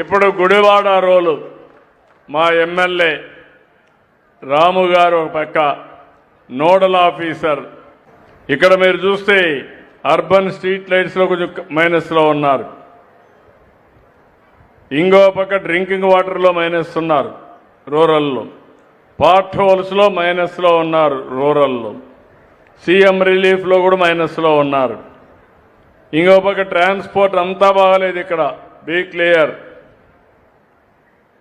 ఇప్పుడు గుడివాడ రోలు మా ఎమ్మెల్యే రాము గారు ఒక పక్క నోడల్ ఆఫీసర్. ఇక్కడ మీరు చూస్తే అర్బన్ స్ట్రీట్ లైట్స్లో కొంచెం మైనస్లో ఉన్నారు. ఇంకో పక్క డ్రింకింగ్ వాటర్లో మైనస్ ఉన్నారు రూరల్లో. పార్ట్ హోల్స్లో మైనస్లో ఉన్నారు రూరల్లో. సీఎం రిలీఫ్లో కూడా మైనస్లో ఉన్నారు. ఇంకో పక్క ట్రాన్స్పోర్ట్ అంతా బాగాలేదు. ఇక్కడ బీ క్లియర్.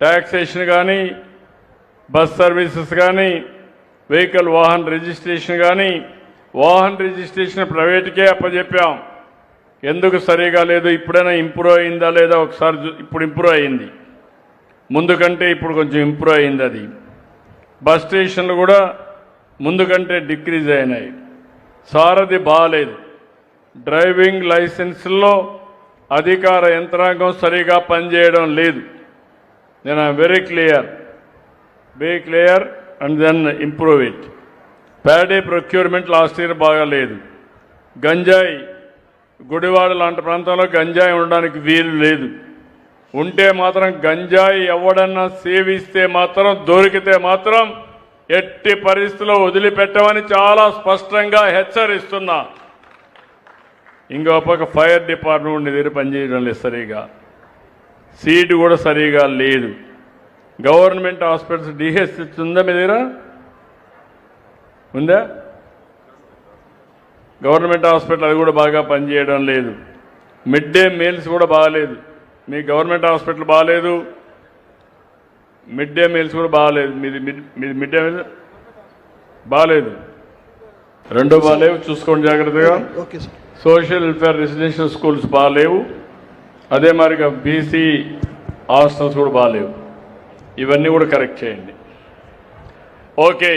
ట్యాక్సేషన్ కానీ, బస్ సర్వీసెస్ కానీ, వెహికల్ వాహన్ రిజిస్ట్రేషన్ కానీ, వాహన్ రిజిస్ట్రేషన్ ప్రైవేట్కే అప్పచెప్పాం. ఎందుకు సరిగా లేదు, ఇప్పుడైనా ఇంప్రూవ్ అయిందా లేదా ఒకసారి. ఇప్పుడు ఇంప్రూవ్ అయింది, ముందు కంటే ఇప్పుడు కొంచెం ఇంప్రూవ్ అయింది. అది బస్ స్టేషన్లు కూడా ముందు కంటే డిక్రీజ్ అయినాయి. సారథి బాగాలేదు. డ్రైవింగ్ లైసెన్స్లో అధికార యంత్రాంగం సరిగా పనిచేయడం లేదు. నేను very clear, be clear and then improve it. Paddy procurement last year బాగాలేదు. గంజాయి, గుడివాడ లాంటి ప్రాంతంలో గంజాయి ఉండడానికి వీలు లేదు. ఉంటే మాత్రం గంజాయి ఎవడన్నా సేవిస్తే మాత్రం, దొరికితే మాత్రం ఎట్టి పరిస్థితుల్లో వదిలిపెట్టమని చాలా స్పష్టంగా హెచ్చరిస్తున్నా. ఇంకో పక్క ఫైర్ డిపార్ట్మెంట్ దగ్గర పనిచేయడం లేదు సరిగా. సీటు కూడా సరిగా లేదు. గవర్నమెంట్ హాస్పిటల్స్ డిహెచ్ ఉందా మీ దగ్గర? ఉందా? గవర్నమెంట్ హాస్పిటల్ అది కూడా బాగా పనిచేయడం లేదు. మిడ్ డే మీల్స్ కూడా బాగాలేదు. మీ గవర్నమెంట్ హాస్పిటల్ బాగాలేదు, మిడ్ డే మీల్స్ కూడా బాగాలేదు. మీది మిడ్ డే మీల్స్ బాగాలేదు, రెండు బాగాలేవు. చూసుకోండి జాగ్రత్తగా. సోషల్ వెల్ఫేర్ రెసిడెన్షియల్ స్కూల్స్ బాగాలేవు. అదే మరిగా బీసీ హాస్టల్స్ కూడా బాగాలేవు. ఇవన్నీ కూడా కరెక్ట్ చేయండి. ఓకే.